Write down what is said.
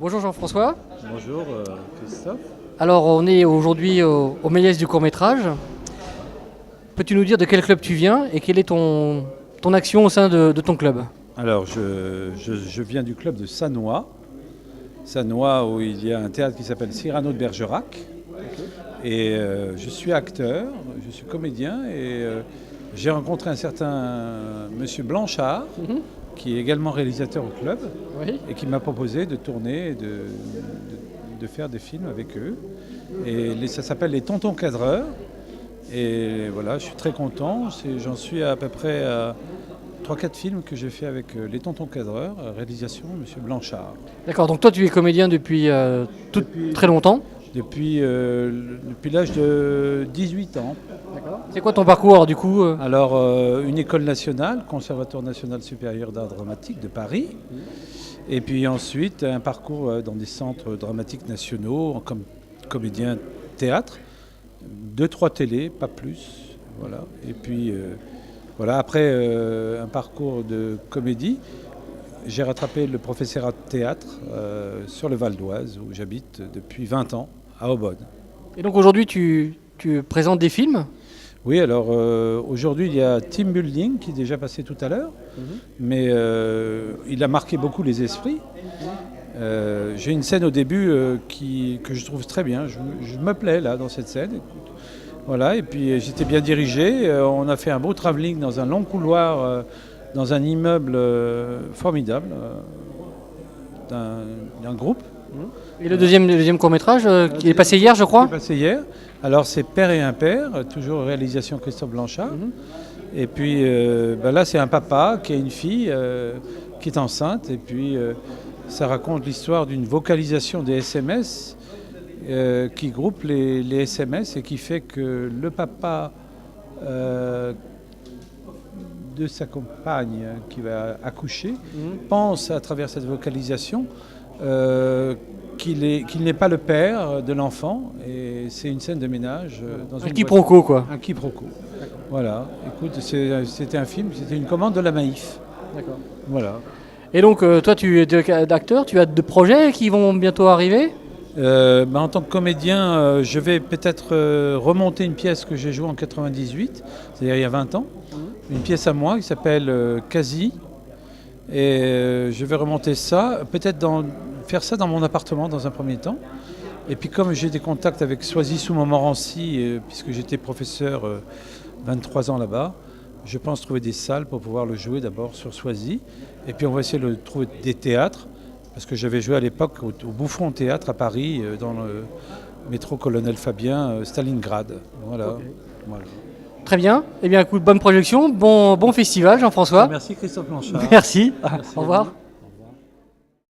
Bonjour Jean-François. Bonjour Christophe. Alors on est aujourd'hui au Méliès du court-métrage. Peux-tu nous dire de quel club tu viens et quelle est ton action au sein de ton club? Alors je viens du club de Sannois. Sannois où il y a un théâtre qui s'appelle Cyrano de Bergerac. Et je suis acteur, je suis comédien et j'ai rencontré un certain monsieur Blanchard qui est également réalisateur au club et qui m'a proposé de tourner et de faire des films avec eux. Et ça s'appelle Les Tontons Cadreurs. Et voilà, je suis très content. J'en suis à peu près à 3-4 films que j'ai fait avec Les Tontons Cadreurs, réalisation M. Blanchard. D'accord, donc toi tu es comédien depuis très longtemps. Depuis l'âge de 18 ans. C'est quoi ton parcours du coup Alors, une école nationale, Conservatoire national supérieur d'art dramatique de Paris. Et puis ensuite, un parcours dans des centres dramatiques nationaux, comme comédien théâtre. 2-3 télés, pas plus. Voilà. Et puis, voilà, après un parcours de comédie, j'ai rattrapé le professorat de théâtre sur le Val d'Oise, où j'habite depuis 20 ans, à Aubonne. Et donc aujourd'hui tu présentes des films? Oui, alors aujourd'hui il y a Team Building qui est déjà passé tout à l'heure, mais il a marqué beaucoup les esprits. J'ai une scène au début que je trouve très bien, je me plais là dans cette scène. Voilà, et puis j'étais bien dirigé, on a fait un beau travelling dans un long couloir, dans un immeuble formidable d'un groupe. Et le deuxième court-métrage qui est passé hier je crois? Qui est passé hier. Alors c'est Père et Impair, toujours réalisation Christophe Blanchard. Et puis là c'est un papa qui a une fille qui est enceinte. Et puis ça raconte l'histoire d'une vocalisation des SMS qui groupe les SMS et qui fait que le papa de sa compagne qui va accoucher pense à travers cette vocalisation qu'il n'est pas le père de l'enfant, et c'est une scène de ménage dans une quiproquo quoi. Un quiproquo. Voilà. Écoute, c'était un film, c'était une commande de la Maïf. D'accord. Voilà. Et donc toi tu es acteur, tu as de projets qui vont bientôt arriver? En tant que comédien, je vais peut-être remonter une pièce que j'ai jouée en 98, c'est-à-dire il y a 20 ans. Une pièce à moi qui s'appelle Quasi. Et je vais remonter ça, peut-être faire ça dans mon appartement dans un premier temps. Et puis comme j'ai des contacts avec Soisy-sous-Montmorency, puisque j'étais professeur 23 ans là-bas, je pense trouver des salles pour pouvoir le jouer d'abord sur Soisy. Et puis on va essayer de trouver des théâtres, parce que j'avais joué à l'époque au Bouffon Théâtre à Paris, dans le métro Colonel Fabien, Stalingrad. Voilà. Okay. Voilà. Très bien. Eh bien, écoute, bonne projection, bon festival, Jean-François. Merci Christophe Blanchard. Merci. Merci. Au revoir.